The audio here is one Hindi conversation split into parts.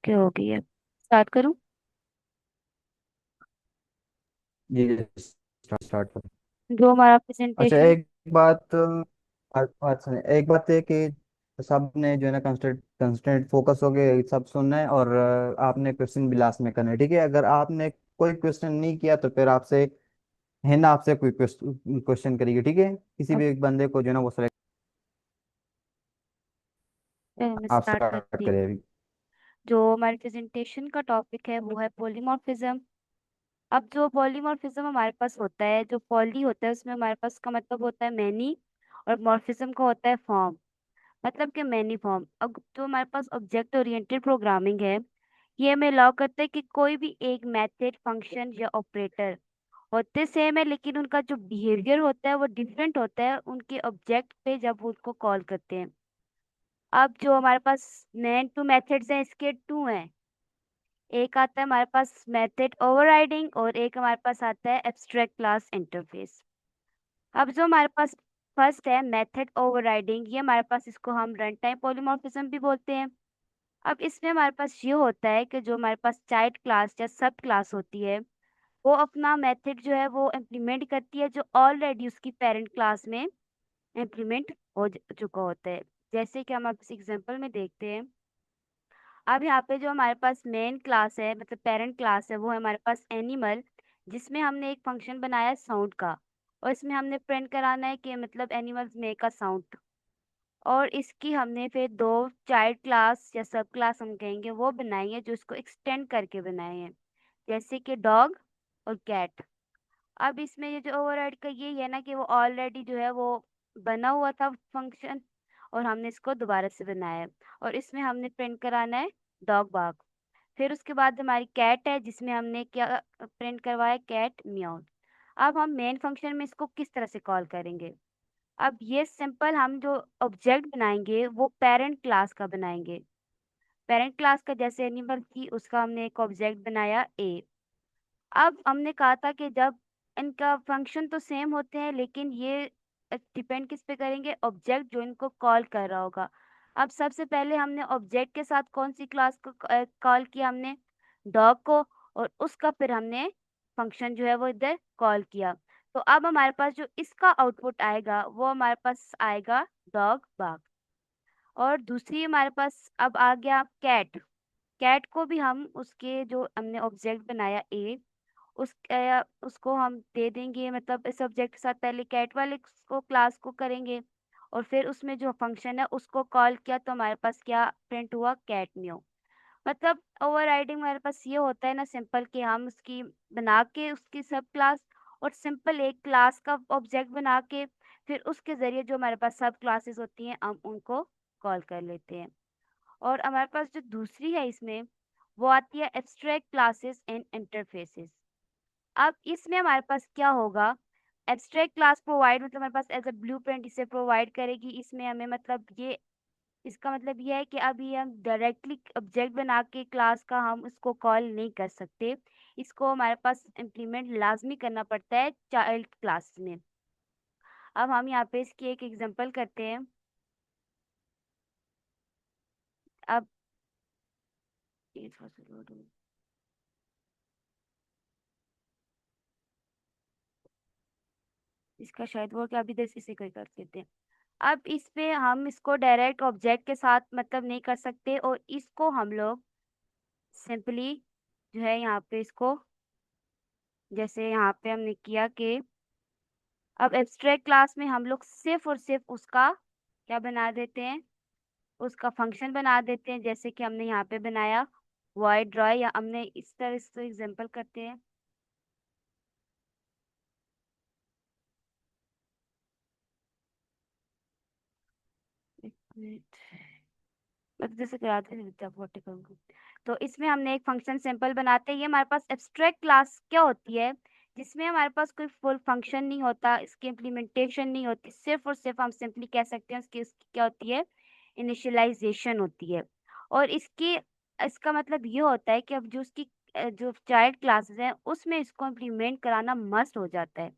ओके, हो गई है। स्टार्ट करूं? जी। स्टार्ट स्टार्ट करो। जो हमारा अच्छा, प्रेजेंटेशन। एक बात बात सुनिए। एक बात है कि सब ने जो है ना कंस्टेंट कंस्टेंट फोकस हो गए, सब सुनना है। और आपने क्वेश्चन भी लास्ट में करना है, ठीक है? अगर आपने कोई क्वेश्चन नहीं किया तो फिर आपसे है ना, आपसे कोई क्वेश्चन करेगी, ठीक है? किसी भी एक बंदे को जो है ना वो सेलेक्ट। मैं आप स्टार्ट स्टार्ट करती हूँ। करें अभी। जो हमारे प्रेजेंटेशन का टॉपिक है वो है पॉलीमॉर्फिज्म। अब जो पॉलीमॉर्फिज्म हमारे पास होता है, जो पॉली होता है उसमें हमारे पास का मतलब होता है मैनी, और मॉर्फिज्म का होता है फॉर्म। मतलब कि मैनी फॉर्म। अब जो हमारे पास ऑब्जेक्ट ओरिएंटेड प्रोग्रामिंग है, ये हमें अलाउ करता है कि कोई भी एक मेथड, फंक्शन या ऑपरेटर होते सेम है, लेकिन उनका जो बिहेवियर होता है वो डिफरेंट होता है उनके ऑब्जेक्ट पे जब वो उसको कॉल करते हैं। अब जो हमारे पास मेन टू मेथड्स हैं, इसके टू हैं। एक आता है हमारे पास मेथड ओवरराइडिंग, और एक हमारे पास आता है एब्स्ट्रैक्ट क्लास इंटरफेस। अब जो हमारे पास फर्स्ट है मेथड ओवरराइडिंग, ये हमारे पास, इसको हम रन टाइम पॉलीमॉर्फिज्म भी बोलते हैं। अब इसमें हमारे पास ये होता है कि जो हमारे पास चाइल्ड क्लास या सब क्लास होती है, वो अपना मेथड जो है वो इम्प्लीमेंट करती है जो ऑलरेडी उसकी पेरेंट क्लास में इम्प्लीमेंट चुका होता है। जैसे कि हम अब इस एग्जांपल में देखते हैं। अब यहाँ पे जो हमारे पास मेन क्लास है, मतलब पेरेंट क्लास है, वो है हमारे पास एनिमल, जिसमें हमने एक फंक्शन बनाया साउंड का। और इसमें हमने प्रिंट कराना है कि मतलब एनिमल्स मेक अ साउंड। और इसकी हमने फिर दो चाइल्ड क्लास या सब क्लास हम कहेंगे वो बनाई है, जो इसको एक्सटेंड करके बनाए हैं, जैसे कि डॉग और कैट। अब इसमें ये जो ओवरराइड का ये है ना कि वो ऑलरेडी जो है वो बना हुआ था फंक्शन, और हमने इसको दोबारा से बनाया है। और इसमें हमने प्रिंट कराना है डॉग बाग। फिर उसके बाद हमारी कैट है, जिसमें हमने क्या प्रिंट करवाया, कैट म्याऊ। अब हम मेन फंक्शन में इसको किस तरह से कॉल करेंगे? अब ये सिंपल, हम जो ऑब्जेक्ट बनाएंगे वो पेरेंट क्लास का बनाएंगे। पेरेंट क्लास का जैसे एनिमल थी, उसका हमने एक ऑब्जेक्ट बनाया ए। अब हमने कहा था कि जब इनका फंक्शन तो सेम होते हैं, लेकिन ये डिपेंड किस पे करेंगे, ऑब्जेक्ट जो इनको कॉल कर रहा होगा। अब सबसे पहले हमने ऑब्जेक्ट के साथ कौन सी क्लास को कॉल किया, हमने डॉग को। और उसका फिर हमने फंक्शन जो है वो इधर कॉल किया। तो अब हमारे पास जो इसका आउटपुट आएगा वो हमारे पास आएगा डॉग बाग। और दूसरी हमारे पास अब आ गया कैट। कैट को भी हम उसके जो हमने ऑब्जेक्ट बनाया ए, उसको हम दे देंगे, मतलब इस सब्जेक्ट के साथ पहले कैट वाले को क्लास को करेंगे, और फिर उसमें जो फंक्शन है उसको कॉल किया, तो हमारे पास क्या प्रिंट हुआ, कैट न्यू। मतलब ओवरराइडिंग हमारे पास ये होता है ना सिंपल, कि हम उसकी बना के उसकी सब क्लास, और सिंपल एक क्लास का ऑब्जेक्ट बना के फिर उसके जरिए जो हमारे पास सब क्लासेस होती हैं हम उनको कॉल कर लेते हैं। और हमारे पास जो दूसरी है इसमें, वो आती है एब्स्ट्रैक्ट क्लासेस एंड इंटरफेसेस। अब इसमें हमारे पास क्या होगा, एब्स्ट्रैक्ट क्लास प्रोवाइड, मतलब हमारे पास एज अ ब्लूप्रिंट इसे प्रोवाइड करेगी। इसमें हमें मतलब ये, इसका मतलब ये है कि अभी हम डायरेक्टली ऑब्जेक्ट बना के क्लास का हम उसको कॉल नहीं कर सकते। इसको हमारे पास इम्प्लीमेंट लाजमी करना पड़ता है चाइल्ड क्लास में। अब हम यहाँ पे इसकी एक एग्जांपल करते हैं। अब ये थोड़ा सा load हो- इसका शायद वो क्या, अभी दस इसे कोई कर देते हैं। अब इस पे हम इसको डायरेक्ट ऑब्जेक्ट के साथ मतलब नहीं कर सकते, और इसको हम लोग सिंपली जो है यहाँ पे इसको, जैसे यहाँ पे हमने किया कि अब एब्स्ट्रैक्ट क्लास में हम लोग सिर्फ और सिर्फ उसका क्या बना देते हैं, उसका फंक्शन बना देते हैं, जैसे कि हमने यहाँ पे बनाया वॉइड ड्रॉ, या हमने इस तरह से एग्जांपल करते हैं। एक मिनट, मतलब जैसे कराते हैं जब वो करूँगी। तो इसमें हमने एक फंक्शन सिंपल बनाते हैं। ये हमारे पास एब्स्ट्रैक्ट क्लास क्या होती है, जिसमें हमारे पास कोई फुल फंक्शन नहीं होता, इसकी इम्प्लीमेंटेशन नहीं होती, सिर्फ और सिर्फ हम सिंपली कह सकते हैं इसकी क्या होती है, इनिशियलाइजेशन होती है। और इसकी, इसका मतलब ये होता है कि अब जो उसकी जो चाइल्ड क्लासेस हैं उसमें इसको इम्प्लीमेंट कराना मस्ट हो जाता है।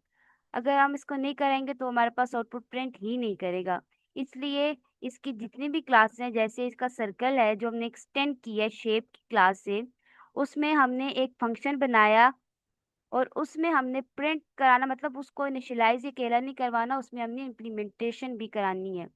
अगर हम इसको नहीं करेंगे तो हमारे पास आउटपुट प्रिंट ही नहीं करेगा। इसलिए इसकी जितनी भी क्लासेस हैं, जैसे इसका सर्कल है जो हमने एक्सटेंड की है शेप की क्लास से, उसमें हमने एक फंक्शन बनाया और उसमें हमने प्रिंट कराना, मतलब उसको इनिशियलाइज या अकेला नहीं करवाना, उसमें हमने इम्प्लीमेंटेशन भी करानी है,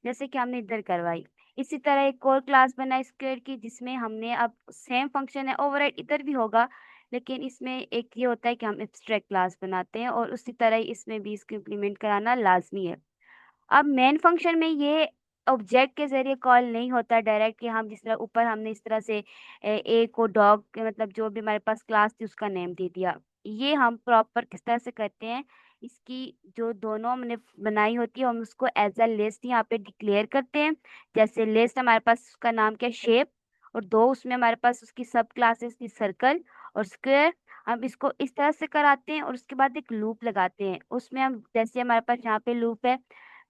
जैसे कि हमने इधर करवाई। इसी तरह एक और क्लास बनाई स्क्वेयर की, जिसमें हमने अब सेम फंक्शन है ओवरराइड इधर भी होगा, लेकिन इसमें एक ये होता है कि हम एब्स्ट्रैक्ट क्लास बनाते हैं, और उसी तरह ही इसमें भी इसको इम्प्लीमेंट कराना लाजमी है। अब मेन फंक्शन में ये ऑब्जेक्ट के जरिए कॉल नहीं होता डायरेक्ट, कि हम जिस तरह ऊपर हमने इस तरह से ए को डॉग, मतलब जो भी हमारे पास क्लास थी उसका नेम दे दिया। ये हम प्रॉपर किस तरह से करते हैं, इसकी जो दोनों हमने बनाई होती है हम उसको एज अ लिस्ट यहाँ पे डिक्लेयर करते हैं। जैसे लिस्ट हमारे पास उसका नाम क्या, शेप, और दो उसमें हमारे पास उसकी सब क्लासेस थी, सर्कल और स्क्वायर। हम इसको इस तरह से कराते हैं और उसके बाद एक लूप लगाते हैं, उसमें हम जैसे हमारे पास यहाँ पे लूप है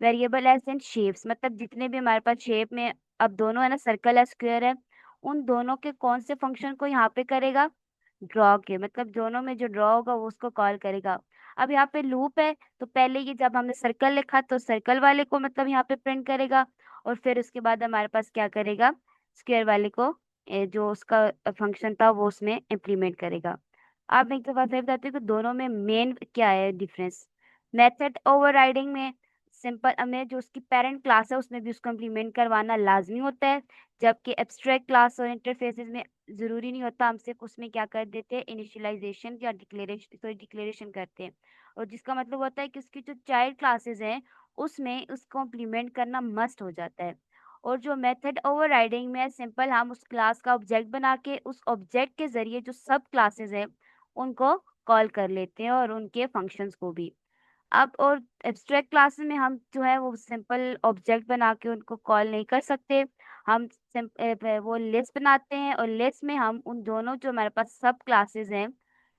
वेरिएबल एस एंड शेप्स, मतलब जितने भी हमारे पास शेप में अब दोनों है ना, सर्कल है स्क्वायर है, उन दोनों के कौन से फंक्शन को यहाँ पे करेगा, ड्रॉ के, मतलब दोनों में जो ड्रॉ होगा वो उसको कॉल करेगा। अब यहाँ पे लूप है, तो पहले ये जब हमने सर्कल लिखा तो सर्कल वाले को मतलब यहाँ पे प्रिंट करेगा, और फिर उसके बाद हमारे पास क्या करेगा, स्क्वायर वाले को जो उसका फंक्शन था वो उसमें इम्प्लीमेंट करेगा। अब मैं एक बात फिर बताती हूँ कि दोनों में मेन क्या है डिफरेंस। मेथड ओवरराइडिंग में सिंपल हमें जो उसकी पेरेंट क्लास है उसमें भी उसको इम्प्लीमेंट करवाना लाजमी होता है, जबकि एब्स्ट्रैक्ट क्लास और इंटरफेसेस में जरूरी नहीं होता, हम सिर्फ उसमें क्या कर देते हैं, इनिशियलाइजेशन या डिक्लेरेशन करते हैं। और जिसका मतलब होता है कि उसकी जो चाइल्ड क्लासेस हैं उसमें उसको इम्प्लीमेंट करना मस्ट हो जाता है। और जो मेथड ओवरराइडिंग में सिंपल हम उस क्लास का ऑब्जेक्ट बना के उस ऑब्जेक्ट के जरिए जो सब क्लासेस हैं उनको कॉल कर लेते हैं और उनके फंक्शंस को भी। अब और एब्स्ट्रैक्ट क्लासेस में हम जो है वो सिंपल ऑब्जेक्ट बना के उनको कॉल नहीं कर सकते। हम वो लिस्ट बनाते हैं और लिस्ट में हम उन दोनों जो हमारे पास सब क्लासेस हैं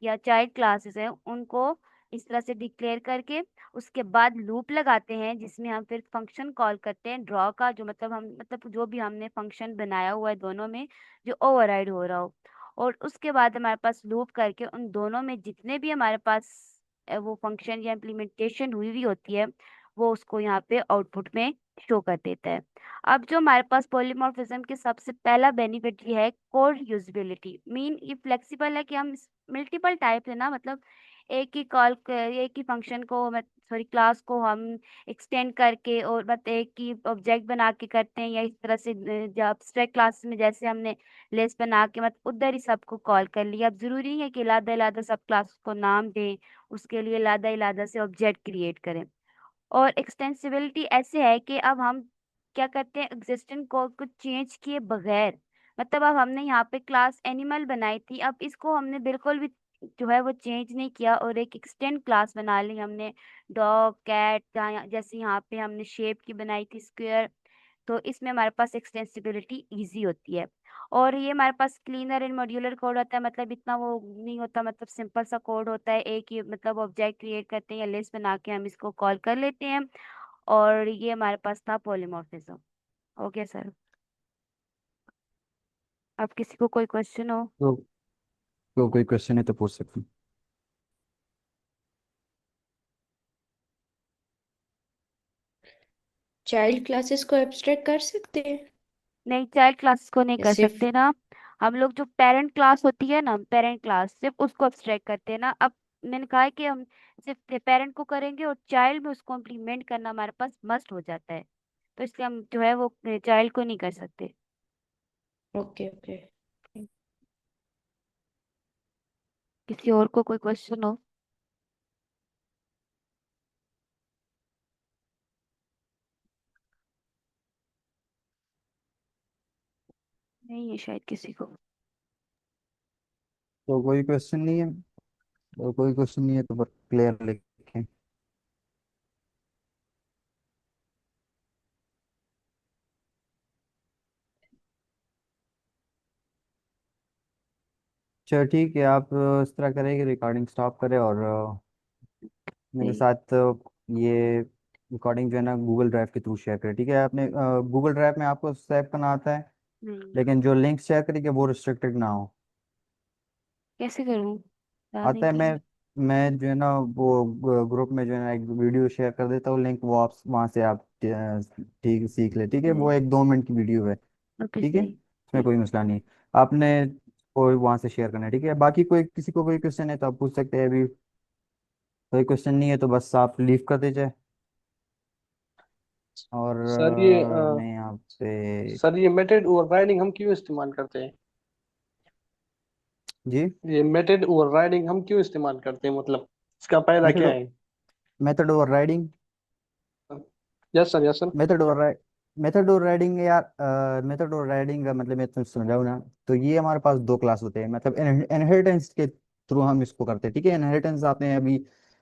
या चाइल्ड क्लासेस हैं उनको इस तरह से डिक्लेयर करके उसके बाद लूप लगाते हैं, जिसमें हम फिर फंक्शन कॉल करते हैं ड्रॉ का, जो मतलब हम मतलब जो भी हमने फंक्शन बनाया हुआ है दोनों में जो ओवरराइड हो रहा हो। और उसके बाद हमारे पास लूप करके उन दोनों में जितने भी हमारे पास वो फंक्शन या इम्प्लीमेंटेशन हुई हुई होती है वो उसको यहाँ पे आउटपुट में शो कर देता है। अब जो हमारे पास पॉलीमॉर्फिज्म के सबसे पहला बेनिफिट ये है कोड यूजिबिलिटी, मीन ये फ्लेक्सिबल है कि हम मल्टीपल टाइप है ना, मतलब एक ही फंक्शन को सॉरी क्लास को हम एक्सटेंड करके और बस एक ही ऑब्जेक्ट बना के करते हैं, या इस तरह से जब एब्स्ट्रैक्ट क्लास में जैसे हमने लिस्ट बना के मतलब उधर ही सबको कॉल कर लिया। अब जरूरी नहीं है कि अलग अलग सब क्लास को नाम दें, उसके लिए लादा इलादा से ऑब्जेक्ट क्रिएट करें। और एक्सटेंसिबिलिटी ऐसे है कि अब हम क्या करते हैं, एग्जिस्टिंग कोड को चेंज किए बगैर, मतलब अब हमने यहाँ पे क्लास एनिमल बनाई थी, अब इसको हमने बिल्कुल भी जो है वो चेंज नहीं किया और एक एक्सटेंड क्लास बना ली हमने, डॉग कैट, जैसे यहाँ पे हमने शेप की बनाई थी स्क्वायर, तो इसमें हमारे पास एक्सटेंसिबिलिटी इजी होती है। और ये हमारे पास क्लीनर एंड मॉड्यूलर कोड होता है, मतलब इतना वो नहीं होता, मतलब सिंपल सा कोड होता है, एक ही मतलब ऑब्जेक्ट क्रिएट करते हैं या लिस्ट बना के हम इसको कॉल कर लेते हैं। और ये हमारे पास था पॉलीमॉर्फिज्म। ओके सर, अब किसी को कोई क्वेश्चन हो? तो कोई क्वेश्चन है तो पूछ सकते हैं। चाइल्ड क्लासेस को एब्स्ट्रैक्ट कर सकते हैं नहीं, चाइल्ड क्लासेस को नहीं या कर सिर्फ? सकते ना। हम लोग जो पेरेंट क्लास होती है ना, पेरेंट क्लास सिर्फ उसको अब्स्ट्रैक्ट करते हैं ना। अब मैंने कहा है कि हम सिर्फ पेरेंट को करेंगे और चाइल्ड में उसको इम्प्लीमेंट करना हमारे पास मस्ट हो जाता है, तो इसलिए हम जो है वो चाइल्ड को नहीं कर सकते। Okay okay. किसी और को कोई क्वेश्चन हो? नहीं है शायद किसी को। तो कोई क्वेश्चन नहीं है, तो कोई क्वेश्चन नहीं है तो बस क्लियर लिखें। चलो ठीक है, आप इस तरह करें कि रिकॉर्डिंग स्टॉप करें और मेरे जी। साथ ये रिकॉर्डिंग जो है ना गूगल ड्राइव के थ्रू शेयर करें, ठीक है? आपने गूगल ड्राइव में आपको सेव करना आता है, नहीं, लेकिन जो लिंक शेयर करेंगे वो रिस्ट्रिक्टेड ना हो। कैसे करूँ, याद नहीं आता है, था। मैं जो है ना वो ग्रुप में जो है ना एक वीडियो शेयर कर देता हूँ, लिंक वो आप वहाँ से आप ठीक सीख ले, ठीक है, वो 1-2 मिनट की वीडियो है। ओके ठीक है, सही। इसमें कोई मसला नहीं। आपने कोई वहां से शेयर करना है, ठीक है। बाकी कोई किसी को कोई क्वेश्चन है तो आप पूछ सकते हैं अभी। कोई क्वेश्चन नहीं है तो बस आप लीव कर दीजिए। और सर ये मैं यहाँ पे। सर ये मेथड ओवरराइडिंग हम क्यों इस्तेमाल करते हैं? जी। ये मेथड ओवरराइडिंग हम क्यों इस्तेमाल करते हैं, मतलब इसका फायदा मेथड क्या है? Method over riding. Yes sir, yes sir. Method over method over riding यार, मेथड ओवर राइडिंग का मतलब मैं तुम्हें समझाऊँ ना, तो ये हमारे पास दो क्लास होते हैं, मतलब इनहेरिटेंस के थ्रू हम इसको करते हैं, ठीक है। इनहेरिटेंस आपने अभी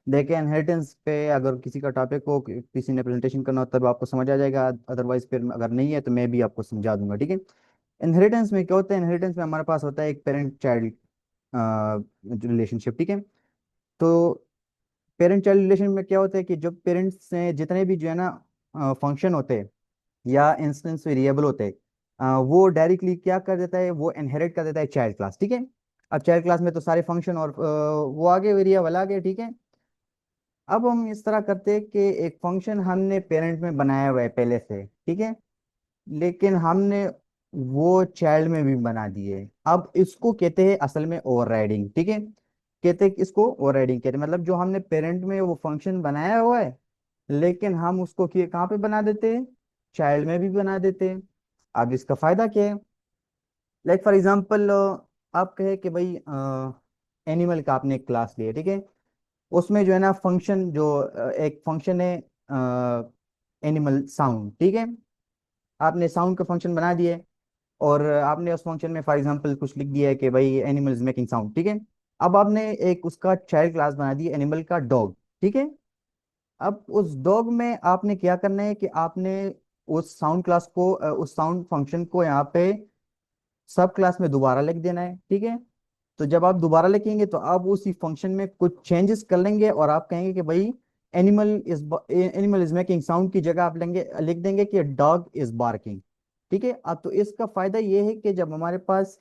देखे, इनहेरिटेंस पे अगर किसी का टॉपिक को किसी ने प्रेजेंटेशन करना हो तब आपको समझ आ जाएगा, अदरवाइज फिर अगर नहीं है तो मैं भी आपको समझा दूंगा, ठीक है। इनहेरिटेंस में क्या होता है, इनहेरिटेंस में हमारे पास होता है एक पेरेंट चाइल्ड रिलेशनशिप, ठीक है। तो पेरेंट चाइल्ड रिलेशन में क्या होता है कि जो पेरेंट्स से जितने भी जो है ना फंक्शन होते हैं या इंस्टेंस वेरिएबल होते हैं, वो डायरेक्टली क्या कर देता है, वो इनहेरिट कर देता है चाइल्ड क्लास, ठीक है। अब चाइल्ड क्लास में तो सारे फंक्शन और वो आगे वेरिएबल आगे, ठीक है। अब हम इस तरह करते हैं कि एक फंक्शन हमने पेरेंट में बनाया हुआ है पहले से, ठीक है, लेकिन हमने वो चाइल्ड में भी बना दिए। अब इसको कहते हैं असल में ओवरराइडिंग, ठीक है। कहते हैं कि इसको ओवरराइडिंग कहते हैं, मतलब जो हमने पेरेंट में वो फंक्शन बनाया हुआ है लेकिन हम उसको कहाँ पे बना देते हैं, चाइल्ड में भी बना देते हैं। अब इसका फायदा क्या है, लाइक फॉर एग्जांपल आप कहे कि भाई एनिमल का आपने एक क्लास लिया, ठीक है। उसमें जो है ना फंक्शन जो एक फंक्शन है एनिमल साउंड, ठीक है। आपने साउंड का फंक्शन बना दिए और आपने उस फंक्शन में फॉर एग्जांपल कुछ लिख दिया है कि भाई एनिमल इज मेकिंग साउंड, ठीक है। अब आपने एक उसका चाइल्ड क्लास बना दी एनिमल का डॉग, ठीक है। अब उस डॉग में आपने क्या करना है कि आपने उस साउंड क्लास को उस साउंड फंक्शन को यहाँ पे सब क्लास में दोबारा लिख देना है, ठीक है। तो जब आप दोबारा लिखेंगे तो आप उसी फंक्शन में कुछ चेंजेस कर लेंगे और आप कहेंगे कि भाई एनिमल इज मेकिंग साउंड की जगह आप लेंगे लिख देंगे कि डॉग इज बार्किंग, ठीक है। अब तो इसका फायदा ये है कि जब हमारे पास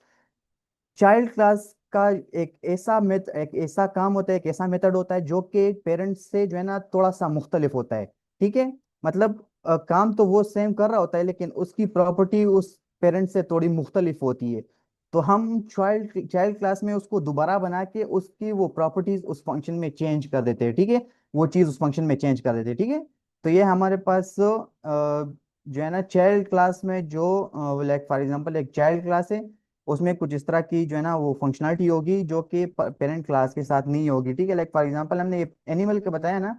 चाइल्ड क्लास का एक ऐसा काम होता है, एक ऐसा मेथड होता है जो कि पेरेंट्स से जो है ना थोड़ा सा मुख्तलिफ होता है, ठीक है। मतलब काम तो वो सेम कर रहा होता है लेकिन उसकी प्रॉपर्टी उस पेरेंट से थोड़ी मुख्तलिफ होती है। तो हम चाइल्ड चाइल्ड क्लास में उसको दोबारा बना के उसकी वो प्रॉपर्टीज उस फंक्शन में चेंज कर देते हैं, ठीक है। वो चीज उस फंक्शन में चेंज कर देते हैं, ठीक है। तो ये हमारे पास जो है ना चाइल्ड क्लास में जो लाइक फॉर एग्जांपल एक चाइल्ड क्लास है, उसमें कुछ इस तरह की जो है ना वो फंक्शनलिटी होगी जो कि पेरेंट क्लास के साथ नहीं होगी, ठीक है। लाइक फॉर एग्जांपल हमने एनिमल का बताया ना,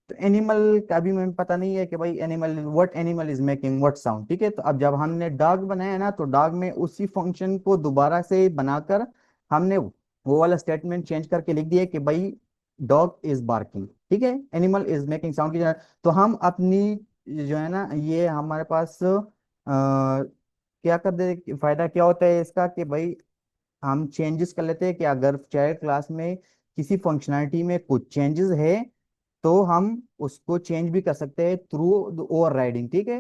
तो एनिमल का भी हमें पता नहीं है कि भाई animal is making what sound, ठीक है। तो अब जब हमने डॉग बनाया ना तो डॉग में उसी फंक्शन को दोबारा से बनाकर हमने वो वाला स्टेटमेंट चेंज करके लिख दिया कि भाई डॉग इज बार्किंग, ठीक है, एनिमल इज मेकिंग साउंड की जगह। तो हम अपनी जो है ना ये हमारे पास क्या कर दे, फायदा क्या होता है इसका कि भाई हम चेंजेस कर लेते हैं कि अगर चाइल्ड क्लास में किसी फंक्शनैलिटी में कुछ चेंजेस है तो हम उसको चेंज भी कर सकते हैं थ्रू ओवर राइडिंग, ठीक है।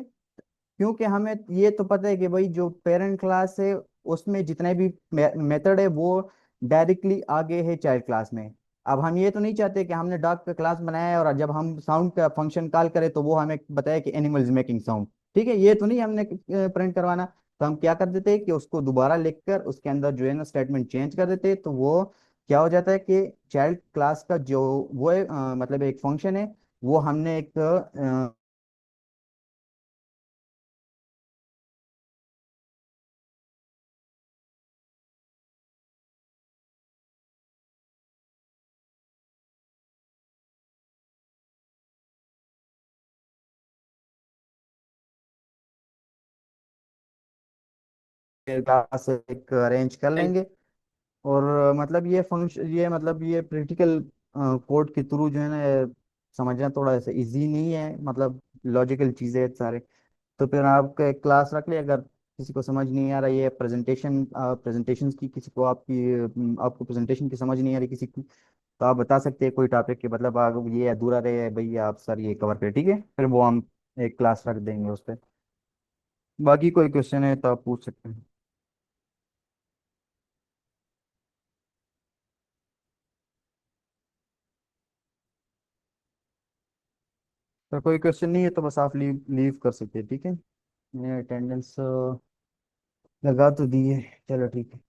क्योंकि हमें ये तो पता है कि भाई जो पेरेंट क्लास है उसमें जितने भी मेथड है वो डायरेक्टली आगे है चाइल्ड क्लास में। अब हम ये तो नहीं चाहते कि हमने डॉग का क्लास बनाया है और जब हम साउंड का फंक्शन कॉल करें तो वो हमें बताए कि एनिमल इज मेकिंग साउंड, ठीक है। ये तो नहीं हमने प्रिंट करवाना। तो हम क्या कर देते हैं कि उसको दोबारा लिखकर उसके अंदर जो है ना स्टेटमेंट चेंज कर देते हैं, तो वो क्या हो जाता है कि चाइल्ड क्लास का जो वो है मतलब एक फंक्शन है, वो हमने एक क्लास एक अरेंज कर थैंक लेंगे। और मतलब ये फंक्शन ये मतलब ये प्रैक्टिकल कोड के थ्रू जो है ना ये समझना थोड़ा सा इजी नहीं है, मतलब लॉजिकल चीजें हैं सारे। तो फिर आप एक क्लास रख ले, अगर किसी को समझ नहीं आ रहा ये प्रेजेंटेशन की किसी को आपको प्रेजेंटेशन की समझ नहीं आ रही किसी की, तो आप बता सकते हैं कोई टॉपिक के मतलब अगर ये अधूरा रहे भैया आप सर ये कवर करें, ठीक है, फिर वो हम एक क्लास रख देंगे उस पर। बाकी कोई क्वेश्चन है तो आप पूछ सकते हैं। तो कोई क्वेश्चन नहीं है तो बस आप लीव लीव कर सकते हैं, ठीक है। मैंने अटेंडेंस लगा तो दी है, चलो ठीक है।